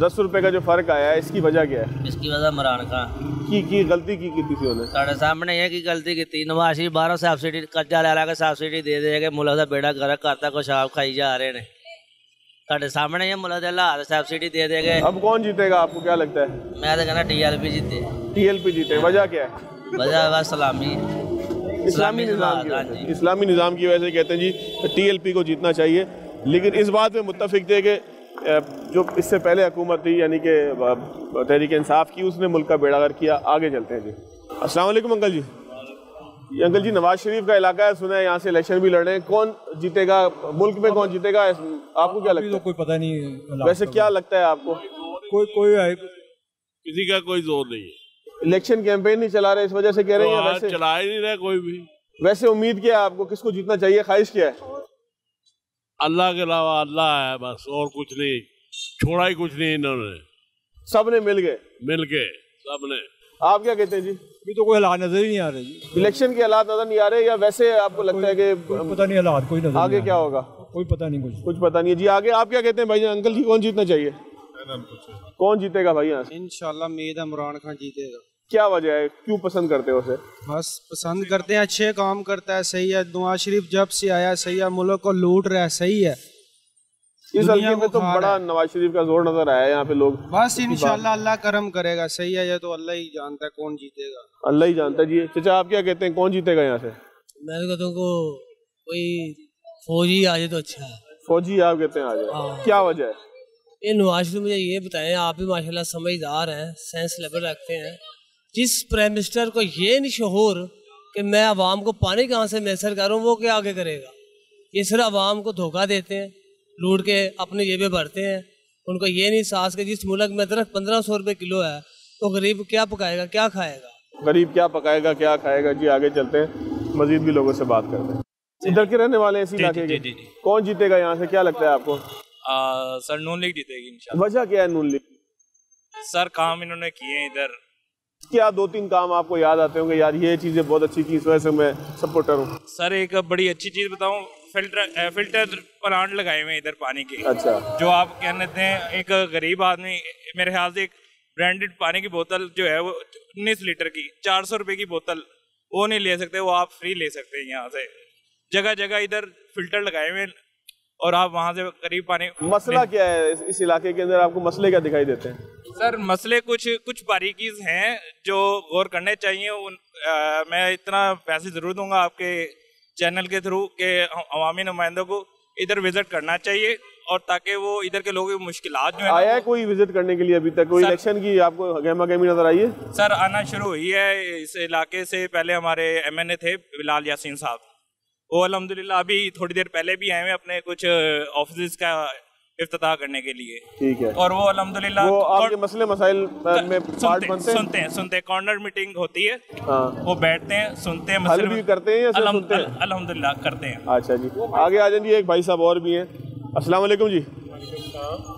10 रुपए का जो फर्क आया है, इसकी वजह क्या है? इसकी वजह इमरान खान की गलती की थी उन्हें। साढ़े सामने है की गलती की। नवाज शरीफ बाहरों सब्सिडी कर्जा ला के सब्सिडी दे के मुल्क का बेड़ा गर्क करता, कुछ आप खाई जा रहे हैं। साढ़े सामने है मुल्क के हालात, सब्सिडी दे के। अब कौन जीतेगा आपको क्या लगता है? मैं तो कहना TLP जीते। TLP जीते। वजह क्या है? वजह बस सलामी, इस्लामी निज़ाम की वजह से कहते हैं जी TLP को जीतना चाहिए। लेकिन इस बात में मुत्तफिक थे कि जो इससे पहले हुकूमत थी, यानी कि तहरीक इंसाफ की, उसने मुल्क का बेड़ा गर्क किया। आगे चलते हैं जी। अस्सलाम वालेकुम अंकल जी। अंकल जी, नवाज शरीफ का इलाका है, सुना है यहाँ से इलेक्शन भी लड़ रहे हैं, कौन जीतेगा मुल्क में? कौन जीतेगा आपको क्या लगता है? कोई पता नहीं। वैसे क्या लगता है आपको? कोई किसी का कोई जोर नहीं है। इलेक्शन कैंपेन नहीं चला रहे, इस वजह से कह रहे हैं? वैसे चला ही नहीं रहा कोई भी। वैसे उम्मीद क्या है आपको, किसको जीतना चाहिए, ख्वाहिश क्या है? अल्लाह के अलावा अल्लाह है बस, और कुछ नहीं, छोड़ा ही कुछ नहीं इन्होंने। सब ने मिल के सबने। आप क्या कहते हैं जी? अभी तो कोई हालात नजर ही नहीं आ रहे जी। इलेक्शन के हालात नजर नहीं आ रहे, या वैसे आपको लगता है कि पता नहीं हालात कोई नजर आगे क्या होगा? कोई पता नहीं, कुछ पता नहीं है जी। आगे आप क्या कहते हैं भाई? अंकल जी, कौन जीतना चाहिए? कौन जीतेगा भाई यहाँ से? इंशाल्लाह उम्मीद है इमरान खान जीतेगा। क्या वजह है, क्यों पसंद करते हो उसे? बस पसंद करते हैं, अच्छे काम करता है, सही है। नवाज शरीफ जब से आया सही है, मुल्क को लूट रहा है, सही है। इस हल्के में तो बड़ा नवाज शरीफ का जोर नजर आया है यहाँ पे लोग। बस इंशाल्लाह अल्लाह करम करेगा, सही है। ये तो अल्लाह ही जानता है कौन जीतेगा। अल्लाह ही जानता है जी। चाचा, आप क्या कहते हैं, कौन जीतेगा यहाँ से? मैं तो कहता हूँ कोई फौजी आ जाए तो अच्छा है। फौजी आप कहते हैं आ जाए? क्या वजह है? ये नवाज शरीफ, मुझे ये बताएं, आप भी माशाल्लाह समझदार हैं, सेंस लेवल रखते हैं, जिस प्राइम मिनिस्टर को ये नहीं शऊर कि मैं आवाम को पानी कहाँ से मैसर करूँ, वो क्या आगे करेगा? ये सिर्फ आवाम को धोखा देते हैं, लूट के अपने जेबें भरते हैं। उनको ये नहीं सास के जिस मुल्क में अदरक 1500 रुपये किलो है, तो गरीब क्या पकाएगा, क्या खाएगा? गरीब क्या पकाएगा, क्या खाएगा? जी आगे चलते हैं, मजीद भी लोगों से बात करते हैं। इधर के रहने वाले इसी इलाके के, कौन जीतेगा यहाँ से, क्या लगता है आपको? सर नून लीग जीतेगी इंशाल्लाह। वजह क्या है नून लीग? सर काम इन्होंने किए हैं इधर। क्या 2-3 काम आपको याद आते होंगे, यार ये चीजें बहुत अच्छी की, इस वजह से मैं सपोर्टर हूँ? सर एक बड़ी अच्छी चीज बताऊं, फिल्टर प्लांट लगाए हुए हैं इधर पानी के। अच्छा। जो आप कह लेते हैं, एक गरीब आदमी मेरे ख्याल से एक ब्रांडेड पानी की बोतल जो है वो 19 लीटर की 400 रुपए की बोतल वो नहीं ले सकते, वो आप फ्री ले सकते हैं यहाँ से। जगह जगह इधर फिल्टर लगाए हुए और आप वहाँ से करीब पानी। मसला क्या है इस इलाके के अंदर, आपको मसले क्या दिखाई देते हैं? सर मसले कुछ बारीकीज हैं जो गौर करने चाहिए। मैं इतना पैसे जरूर दूंगा आपके चैनल के थ्रू के अवामी नुमाइंदों को इधर विजिट करना चाहिए, और ताकि वो इधर के लोगों की मुश्किलात जो है आया है कोई विजिट करने के लिए अभी तक? कोई इलेक्शन की आपको गहमा गहमी नजर आई है? सर आना शुरू हुई है इस इलाके से। पहले हमारे MNA थे बिलाल यासीन साहब, वो अल्हम्दुलिल्लाह अभी थोड़ी देर पहले भी आए हुए अपने कुछ ऑफिस का इफ्तिताह करने के लिए। ठीक है। और वो अल्हम्दुलिल्लाह वो आपके मसले मसाइल में पार्ट बनते हैं? सुनते हैं। कॉर्नर मीटिंग होती है, हाँ। वो बैठते हैं, सुनते हैं, हल भी करते हैं या सिर्फ सुनते हैं? अल्हम्दुलिल्लाह करते हैं। अच्छा जी, आगे आ जाइए, एक भाई साहब और भी हैं। अस्सलाम वालेकुम जी,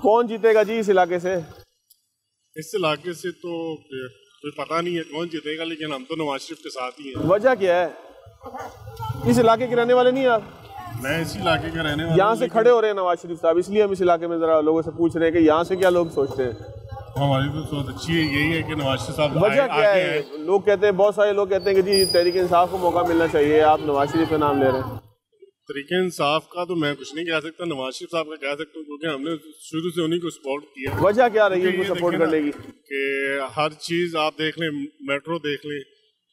कौन जीतेगा जी इस इलाके से? इस इलाके से तो कोई पता नहीं है कौन जीतेगा, लेकिन हम तो नवाज शरीफ के साथ ही हैं। वजह क्या है? इस इलाके के रहने वाले नहीं आप? मैं इसी इलाके का रहने वाला। यहाँ से खड़े हो रहे हैं नवाज शरीफ साहब, इसलिए हम इस इलाके में जरा लोगों से पूछ रहे हैं कि यहाँ से क्या लोग सोचते हैं। हमारी तो सोच अच्छी है, यही है कि नवाज शरीफ साहब वजह क्या है? लोग कहते हैं, बहुत सारे लोग कहते हैं कि जी तहरीक इंसाफ को मौका मिलना चाहिए, आप नवाज शरीफ का नाम ले रहे हैं। तहरीक इंसाफ का तो मैं कुछ नहीं कह सकता, नवाज शरीफ साहब का कह सकता हूँ, क्योंकि हमने शुरू से उन्हीं को सपोर्ट किया। वजह क्या रही है उनको सपोर्ट करने की? कि हर चीज़ आप देख लें, मेट्रो देख लें,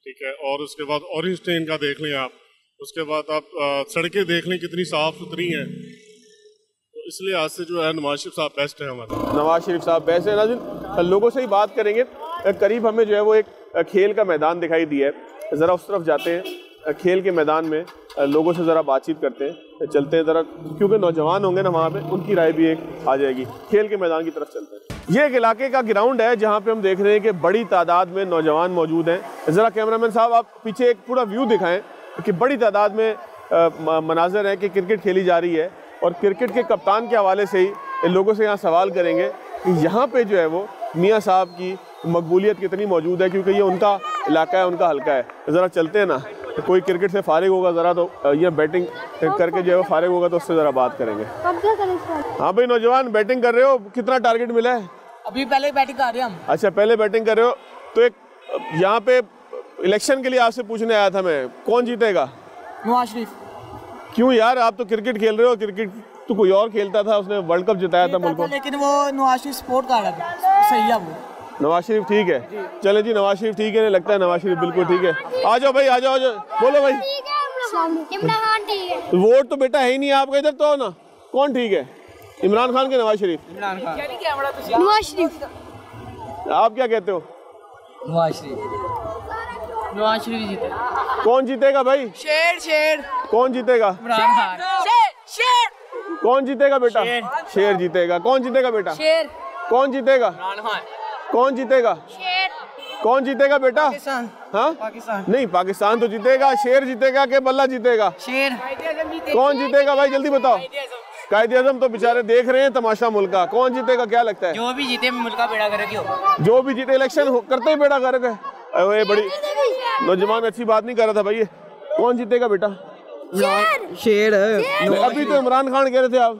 ठीक है, और उसके बाद ऑरेंज ट्रेन का देख लें आप, उसके बाद आप सड़कें देख लें कितनी साफ सुथरी हैं, तो इसलिए आज से जो है नवाज शरीफ साहब बेस्ट है हमारे। नवाज शरीफ साहब बेस्ट है। नाज़रीन, लोगों से ही बात करेंगे। करीब हमें जो है वो एक खेल का मैदान दिखाई दिया है, ज़रा उस तरफ जाते हैं, खेल के मैदान में लोगों से ज़रा बातचीत करते हैं, चलते हैं ज़रा, क्योंकि नौजवान होंगे ना वहाँ पे, उनकी राय भी एक आ जाएगी। खेल के मैदान की तरफ चलते हैं। ये एक इलाके का ग्राउंड है जहाँ पे हम देख रहे हैं कि बड़ी तादाद में नौजवान मौजूद हैं। ज़रा कैमरामैन साहब आप पीछे एक पूरा व्यू दिखाएं कि बड़ी तादाद में मनाजर है कि क्रिकेट खेली जा रही है, और क्रिकेट के कप्तान के हवाले से ही लोगों से यहाँ सवाल करेंगे कि यहाँ पे जो है वो मियाँ साहब की मकबूलियत कितनी मौजूद है, क्योंकि ये उनका इलाका है, उनका हल्का है। ज़रा चलते हैं ना, कोई क्रिकेट से फारिग होगा ज़रा तो ये बैटिंग करके जो है वो फारिग होगा तो उससे ज़रा बात करेंगे। हाँ भाई, नौजवान बैटिंग कर रहे हो, कितना टारगेट मिला है? अभी पहले बैटिंग कर रहे हैं हम। अच्छा, पहले बैटिंग कर रहे हो। तो एक यहाँ पे इलेक्शन के लिए आपसे पूछने आया था मैं, कौन जीतेगा? नवाज शरीफ। क्यों यार, आप तो क्रिकेट खेल रहे हो, क्रिकेट तो कोई और खेलता था, उसने वर्ल्ड कप जिताया था मुल्क को। लेकिन वो नवाज शरीफ सपोर्ट कर रहा था, सही है वो। नवाज शरीफ ठीक है, चले जी, नवाज शरीफ ठीक है, लगता है नवाज शरीफ बिल्कुल ठीक है। आ जाओ भाई, आ जाओ, बोलो भाई। इमरान खान ठीक है। वोट तो बेटा है ही नहीं आपका, इधर तो ना। कौन ठीक है, इमरान खान के नवाज शरीफ? इमरान खान। नवाज शरीफ। आप क्या कहते हो? नवाज शरीफ। नवाज शरीफ जीते। कौन जीतेगा भाई? शेर। कौन जीतेगा? इमरान खान। शेर। कौन जीतेगा बेटा? शेर जीतेगा। कौन जीतेगा बेटा? शेर। कौन जीतेगा? इमरान खान। कौन जीतेगा? शेर। कौन जीतेगा बेटा? पाकिस्तान। हाँ, पाकिस्तान। नहीं, पाकिस्तान तो जीतेगा। शेर जीतेगा कि बल्ला जीतेगा? शेर। कौन जीतेगा भाई, जल्दी बताओ। कायदे-ए-आज़म तो बेचारे देख रहे हैं तमाशा मुल्क का। कौन जीतेगा, क्या लगता है? जो भी जीते मुल्क का बेड़ा गर्क हो। जो भी जीते, इलेक्शन करते ही बेड़ा गर्क है। ये बड़ी नौजवान अच्छी बात नहीं कर रहा था भाई। ये कौन जीतेगा बेटा? शेर। अभी तो इमरान खान कह रहे थे आप।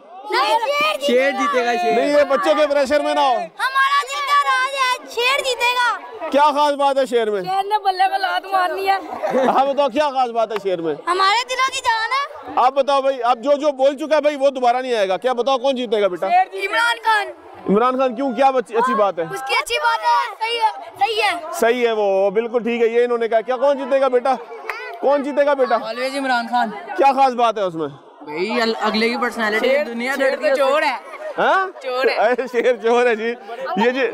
शेर जीतेगा। नहीं, ये बच्चे के प्रेशर में ना हो। हमारा दिल का राज है, शेर जीतेगा। क्या खास बात है शेर में? शेर ने बल्ले पे लात मारनी है। हाँ बताओ, क्या खास बात है शेर में? हमारे दिलों की जान है। आप बताओ भाई, आप जो बोल चुका है भाई वो दोबारा नहीं आएगा। क्या बताओ, कौन जीतेगा बेटा? इमरान खान। इमरान खान क्यों, क्या अच्छी बात है? उसकी अच्छी बात है, सही है, सही है। सही है वो, बिल्कुल ठीक है, ये इन्होंने कहा। क्या कौन जीतेगा बेटा? कौन जीतेगा बेटा? ऑलवेज इमरान खान। क्या खास बात है उसमें? भाई अगले की पर्सनालिटी दुनिया देखती है, जोड़ है। हाँ चोर है। अरे शेर चोर है जी। ये जी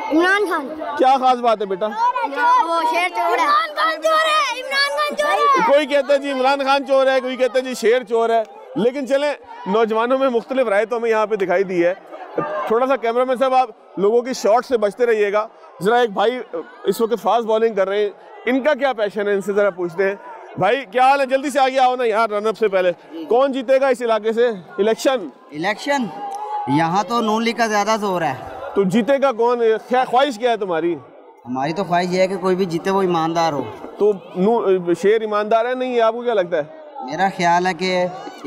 इमरान खान। क्या खास बात है बेटा? वो शेर चोर है। इमरान खान चोर है। इमरान खान चोर है। कोई कहता है जी इमरान खान चोर है, कोई कहता है जी शेर चोर है। लेकिन चले नौजवानों में मुख्तलिफ राय तो हमें यहाँ पे दिखाई दी है। थोड़ा सा कैमरामैन साहब आप लोगों की शॉट से बचते रहिएगा। जरा एक भाई इस वक्त फास्ट बॉलिंग कर रहे हैं, इनका क्या पैशन है, इनसे जरा पूछते हैं। भाई क्या हाल है? जल्दी से आगे आओ ना यार, रनअप से पहले। कौन जीतेगा इस इलाके से इलेक्शन? इलेक्शन यहाँ तो नून लीग का ज्यादा जोर है। तो जीतेगा कौन? क्या ख्वाहिश क्या है तुम्हारी? हमारी तो ख्वाहिश ये है कि कोई भी जीते वो ईमानदार हो। तो शेर ईमानदार है नहीं है? आपको क्या लगता है? मेरा ख्याल है कि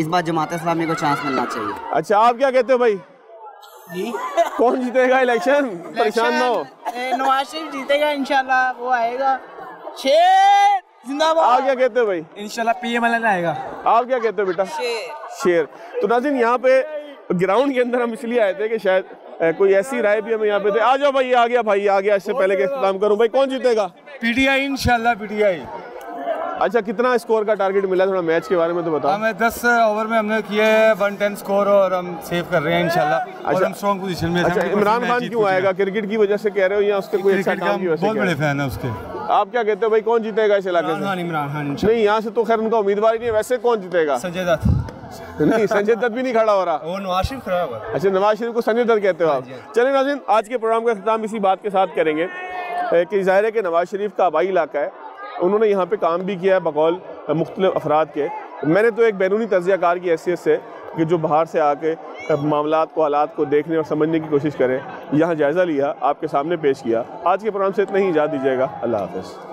इस बार जमात इस्लामी को चांस मिलना चाहिए। अच्छा आप क्या कहते हो भाई? कौन जीतेगा इलेक्शन? परेशान ना हो। नवाज शरीफ जीतेगा इंशाल्लाह, वो आएगा। शेर जिंदाबाद। आप क्या कहते हो भाई? इंशाल्लाह पीएमएल आएगा। आप क्या कहते हो बेटा? शेर। तो नाज़रीन यहाँ पे ग्राउंड के अंदर हम इसलिए आए थे कि शायद कोई ऐसी राय भी हमें यहाँ पे थे। आ जाओ भाई, आ गया भाई, आ गया। इससे पहले के इख्तिताम करूँ भाई, कौन जीतेगा? पीटीआई इंशाल्लाह पीटीआई। अच्छा कितना स्कोर का टारगेट मिला? थोड़ा मैच के बारे में तो बताओ। हमें 10 ओवर में हमने किए 110 स्कोर और हम सेव कर रहे हैं इंशाल्लाह। और हम स्ट्रॉन्ग पोजीशन में। अच्छा इमरान खान क्यों आएगा? क्रिकेट की वजह से कह रहे हो या उसके कोई अच्छा काम की वजह से? बहुत बड़े फैन है उसके। आप क्या कहते हो भाई, कौन जीतेगा इस इलाके से? इमरान खान। नहीं यहाँ से तो खैर उनका उम्मीदवार ही नहीं है। वैसे कौन जीतेगा? संजय दत्त। नहीं संजय दत्त भी नहीं खड़ा हो रहा। वो नवाज शरीफ खड़ा हुआ। अच्छा नवाज शरीफ को संजय दत्त कहते हो आप। चलिए नाज़रीन आज के प्रोग्राम का इख्तिताम इसी बात के साथ करेंगे कि ज़ाहिर है कि नवाज शरीफ का आबाई इलाका है, उन्होंने यहाँ पे काम भी किया है बकौल मुख्तलिफ अफराद के। मैंने तो एक बैरूनी तज्ज़ियाकार की हैसियत से कि जो बाहर से आके मामलात को, हालात को देखने और समझने की कोशिश करें, यहाँ जायज़ा लिया, आपके सामने पेश किया। आज के प्रोग्राम से इतना ही इजाज़त दीजिएगा। अल्लाह हाफ़िज़।